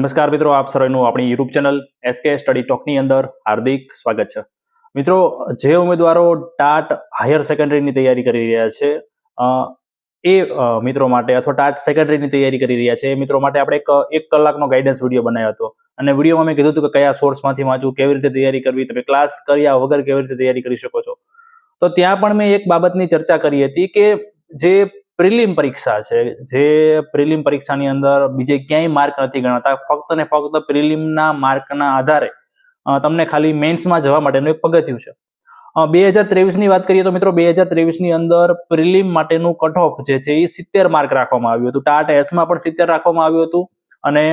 નમસ્કાર મિત્રો, આપ સર્વેનું આપણી યુટ્યુબ ચેનલ એસકે સ્ટડી ટોકની અંદર હાર્દિક સ્વાગત છે. મિત્રો, જે ઉમેદવારો ટાટ હાયર સેકન્ડરીની તૈયારી કરી રહ્યા છે એ મિત્રો માટે અથવા ટાટ સેકન્ડરીની તૈયારી કરી રહ્યા છે એ મિત્રો માટે આપણે એક કલાકનો ગાઈડન્સ વિડીયો બનાવ્યો હતો. અને વિડીયોમાં મેં કીધું હતું કે કયા સોર્સમાંથી વાંચવું, કેવી રીતે તૈયારી કરવી, તમે ક્લાસ કર્યા વગર કેવી રીતે તૈયારી કરી શકો છો. તો ત્યાં પણ મેં એક બાબતની ચર્ચા કરી હતી કે જે પ્રિલિમ પરીક્ષા છે, જે પ્રિલિમ પરીક્ષાની અંદર બીજે ક્યાંય માર્ક નથી ગણાતા, ફક્ત ને ફક્ત પ્રિલિમના માર્કના આધારે તમને ખાલી મેન્સમાં જવા માટેનું એક પગથિયું છે. 2023ની વાત કરીએ તો મિત્રો 2023ની અંદર પ્રિલિમ માટેનું કટ ઓફ જે છે એ 70 માર્ક રાખવામાં આવ્યું હતું. ટાટ એસમાં પણ 70 રાખવામાં આવ્યું હતું અને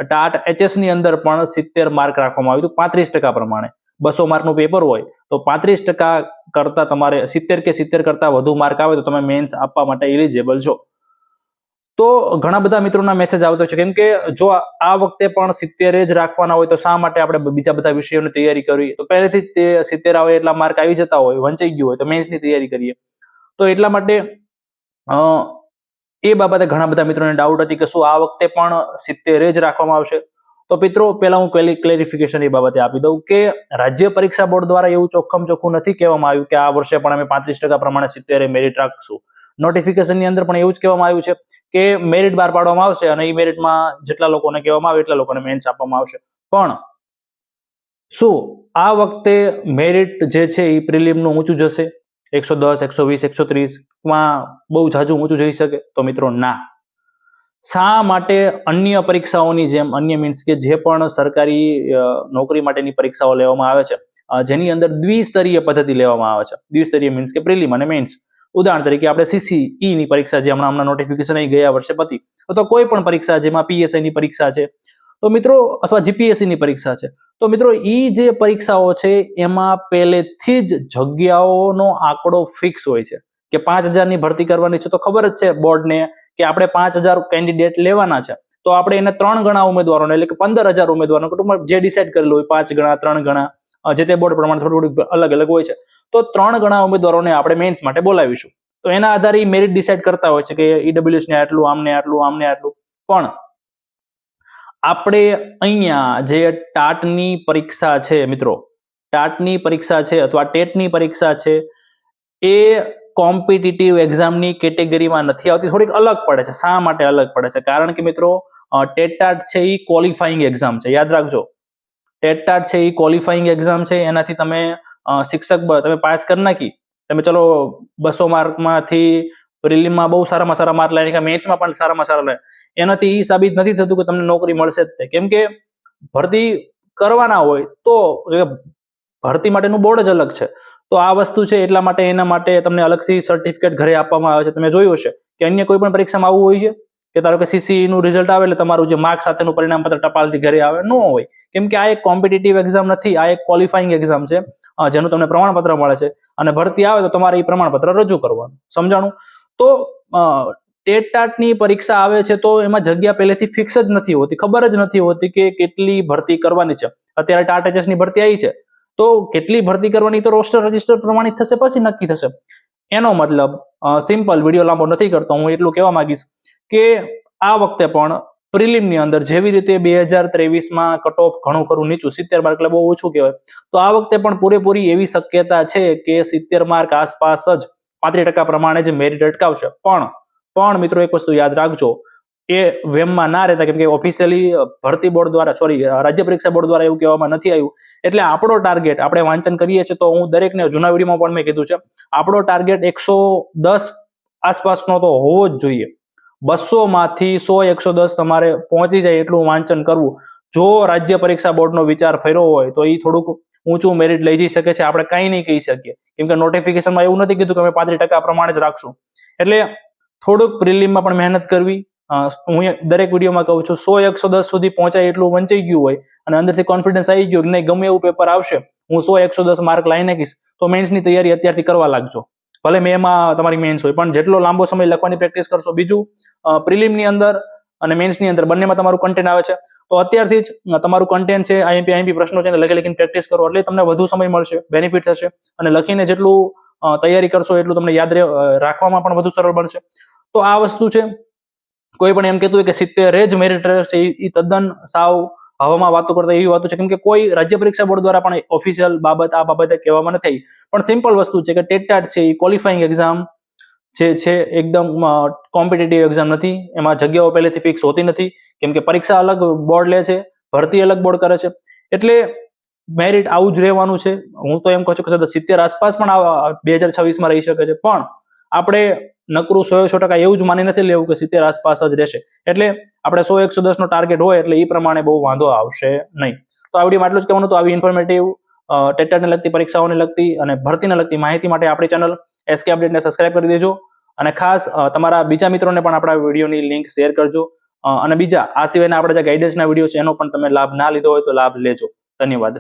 ટાટ એચએસની અંદર પણ 70 માર્ક રાખવામાં આવ્યું હતું 35% પ્રમાણે. 200 માર્કનું પેપર હોય તો 35% કરતા તમારે 70 કે 70 કરતા વધુ માર્ક આવે તો તમે મેન્સ આપવા માટે એલિજિબલ છો. તો ઘણા બધા મિત્રોના મેસેજ આવતો છે, કેમ કે જો આ વખતે પણ 70 જ રાખવાના હોય તો શા માટે આપણે બીજા બધા વિષયોની તૈયારી કરવી? તો પહેલેથી જ તે 70 આવે એટલા માર્ક આવી જતા હોય, વંચાઈ ગયું હોય તો મેન્સની તૈયારી કરીએ. તો એટલા માટે એ બાબતે ઘણા બધા મિત્રોને ડાઉટ હતી કે શું આ વખતે પણ 70 જ રાખવામાં આવશે? તો મિત્રો, પહેલા હું ક્લેરિફિકેશન એ બાબતે આપી દઉં કે રાજ્ય પરીક્ષા બોર્ડ દ્વારા એવું ચોખ્ખું નથી કહેવામાં આવ્યું કે આ વર્ષે પણ અમે 35% પ્રમાણે 70 મેરિટ રાખશું. નોટિફિકેશનની અંદર પણ એવું જ કહેવામાં આવ્યું છે કે મેરિટ બહાર પાડવામાં આવશે અને એ મેરિટમાં જેટલા લોકોને કહેવામાં આવે એટલા લોકોને મેન્સ આપવામાં આવશે. પણ શું આ વખતે મેરિટ જે છે એ પ્રિલિમનું ઊંચું જશે? 110, 120, 130માં બહુ ઝાઝું ઊંચું જઈ શકે? તો મિત્રો ના. શા માટે અન્ય પરીક્ષાઓની જેમ, અન્ય મીન્સ કે જે પણ સરકારી નોકરી માટેની પરીક્ષાઓ લેવામાં આવે છે જેની અંદર દ્વિસ્તરીય પદ્ધતિ લેવામાં આવે છે, દ્વિસ્તરીય મીન્સ કે પ્રિલિમ અને મેન્સ. ઉદાહરણ તરીકે આપણે CCE ની પરીક્ષા જે હમણાં નોટિફિકેશન આવી ગયા વર્ષે પતી, અથવા કોઈ પણ પરીક્ષા જેમાં PSI ની પરીક્ષા છે તો મિત્રો, અથવા GPSC ની પરીક્ષા છે તો મિત્રો, ઈ જે પરીક્ષાઓ છે એમાં પહેલેથી જ જગ્યાઓનો આંકડો ફિક્સ હોય છે કે 5000 ની ભરતી કરવાની છે તો ખબર જ છે બોર્ડને કે આપણે 5000 કેન્ડિડેટ લેવાના છે. તો આપણે એને 3 ગણા ઉમેદવારોને, એટલે કે 15000 ઉમેદવારોને ટૂંકમાં જે ડિસાઇડ કરેલું હોય, 5 ગણા, 3 ગણા, જે તે બોર્ડ પ્રમાણે થોડું અલગ અલગ હોય છે, તો 3 ગણા ઉમેદવારોને આપણે મેન્સ માટે બોલાવીશું. તો એના આધારે મેરિટ ડિસાઇડ કરતા હોય છે કે EWS ને આટલું, આમને આટલું, આમને આટલું. પણ આપણે અહીંયા જે ટાટની પરીક્ષા છે મિત્રો, ટાટની પરીક્ષા છે અથવા ટેટની પરીક્ષા છે એ કોમ્પિટિટિવ એક્ઝામની કેટેગરીમાં નથી આવતી, થોડીક અલગ પડે છે. શા માટે અલગ પડે છે? કારણ કે મિત્રો, ટેટ છે એ ક્વોલિફાઈંગ એક્ઝામ છે, યાદ રાખજો. ટેટ છે એ ક્વોલિફાઈંગ એક્ઝામ છે. એનાથી તમે શિક્ષક તમે પાસ કરી નાખી, તમે ચલો 200 માર્કમાંથી પ્રિલિમમાં બહુ સારામાં સારા માર્ક લાવી નાખ્યા, મેન્સમાં પણ સારામાં સારા લાવે, એનાથી એ સાબિત નથી થતું કે તમને નોકરી મળશે જ. કેમ કે ભરતી કરવાના હોય તો ભરતી માટેનું બોર્ડ જ અલગ છે. તો આ વસ્તુ છે, એટલા માટે એના માટે તમને અલગથી સર્ટિફિકેટ ઘરે આપવામાં આવે છે. તમે જોયું હશે કે અન્ય કોઈ પણ પરીક્ષામાં આવું હોય છે કે ધારો કે CCE નું રિઝલ્ટ આવે એટલે તમારું જે માર્ક સાથેનું પરિણામ પત્ર ટપાલથી ઘરે આવે? ન હોય. કેમ કે આ એક કોમ્પિટિટિવ એક્ઝામ નથી, આ એક ક્વોલિફાઈંગ એક્ઝામ છે જેનું તમને પ્રમાણપત્ર મળે છે અને ભરતી આવે તો તમારે એ પ્રમાણપત્ર રજૂ કરવાનું. સમજાણું? તો ટેટ-ટાટની પરીક્ષા આવે છે તો એમાં જગ્યા પહેલેથી ફિક્સ જ નથી હોતી, ખબર જ નથી હોતી કે કેટલી ભરતી કરવાની છે. અત્યારે ટાટ એચએસની ભરતી આવી છે તો કેટલી ભરતી કરવાની તો રોસ્ટર રજિસ્ટર પ્રમાણિત થશે, પછી નક્કી થશે. એનો મતલબ સિમ્પલ, વિડીયો લાંબો નથી કરતો, હું એટલું કહેવા માંગીશ કે આ વખતે પણ પ્રિલિમની અંદર જેવી રીતે 2023માં કટ ઓફ ઘણું ખરું નીચું, 70 માર્ક એટલે બહુ ઓછું કહેવાય, તો આ વખતે પણ પૂરેપૂરી એવી શક્યતા છે કે 70 માર્ક આસપાસ જ 35% પ્રમાણે જ મેરિટ અટકાવશે. પણ મિત્રો, એક વસ્તુ યાદ રાખજો, એ વેમમાં ના રહેતા, કેમ કે ઓફિશિયલી ભરતી બોર્ડ દ્વારા, રાજ્ય પરીક્ષા બોર્ડ દ્વારા એવું કહેવામાં નથી આવ્યું. એટલે આપણો ટાર્ગેટ, આપણે વાંચન કરીએ છીએ તો હું દરેકને જૂના વિડીયોમાં પણ મેં કીધું છે, આપણો ટાર્ગેટ 110 આસપાસનો તો હોવો જ જોઈએ. 200 માંથી 100, 110 તમારે પહોંચી જાય એટલું વાંચન કરવું. જો રાજ્ય પરીક્ષા બોર્ડનો વિચાર ફેરવો હોય તો એ થોડુંક ઊંચું મેરિટ લઈ જઈ શકે છે, આપણે કંઈ નહીં કહી શકીએ. કેમ કે નોટિફિકેશનમાં એવું નથી કીધું કે અમે 35% પ્રમાણે જ રાખશું. એટલે થોડુંક પ્રિલિમમાં પણ મહેનત કરવી. હું દરેક વિડીયોમાં કહું છું, 100, 110 સુધી પહોંચાય એટલું વંચાઈ ગયું હોય અને અંદરથી કોન્ફિડન્સ આવી ગયો કે નહીં, ગમે એવું પેપર આવશે, હું 100, 110 માર્ક લાવી નાખીશ, તો મેન્સની તૈયારી અત્યારથી કરવા લાગજો. ભલે મેમાં તમારી મેન્સ હોય, પણ જેટલો લાંબો સમય લખવાની પ્રેક્ટિસ કરશો. બીજું, પ્રિલિમની અંદર અને મેન્સની અંદર બંનેમાં તમારું કન્ટેન્ટ આવે છે તો અત્યારથી જ તમારું કન્ટેન્ટ છે, IMP પ્રશ્નો છે, લખીને પ્રેક્ટિસ કરો એટલે તમને વધુ સમય મળશે, બેનિફિટ થશે. અને લખીને જેટલું તૈયારી કરશો એટલું તમને યાદ રાખવામાં પણ વધુ સરળ બનશે. તો આ વસ્તુ છે. કોઈ પણ એમ કહેતું હોય કે 70 જ મેરિટ છે, એ તદ્દન સાવ હવામાં વાતો કરતા એવી વાતો છે. કેમ કે કોઈ રાજ્ય પરીક્ષા બોર્ડ દ્વારા પણ ઓફિશિયલ બાબત આ બાબતે કહેવામાં નથી, પણ સિમ્પલ વસ્તુ છે કે ટેટ છે એ ક્વોલિફાઈંગ એક્ઝામ જે છે એકદમ કોમ્પિટિટિવ એક્ઝામ નથી. એમાં જગ્યાઓ પહેલેથી ફિક્સ હોતી નથી, કેમ કે પરીક્ષા અલગ બોર્ડ લે છે, ભરતી અલગ બોર્ડ કરે છે. એટલે મેરિટ આવું જ રહેવાનું છે. હું તો એમ કહું છું કે 70 આસપાસ પણ 2026માં રહી શકે છે, પણ આપણે નકરું 100% એવું જ માની નથી લેવું કે 70 આસપાસ જ રહેશે. એટલે આપણે 100-110 નો ટાર્ગેટ હોય એટલે એ પ્રમાણે બહુ વાંધો આવશે નહીં. તો આ વિડીયોમાં આટલું જ કહેવાનું. તો આવી ઇન્ફોર્મેટિવ ટેટને લગતી, પરીક્ષાઓને લગતી અને ભરતીને લગતી માહિતી માટે આપણી ચેનલ SK અપડેટને સબસ્ક્રાઇબ કરી દેજો, અને ખાસ તમારા બીજા મિત્રોને પણ આપણા વિડીયોની લિંક શેર કરજો. અને બીજા આ સિવાયના આપણા જે ગાઈડન્સના વિડીયો છે એનો પણ તમે લાભ ના લીધો હોય તો લાભ લેજો. ધન્યવાદ.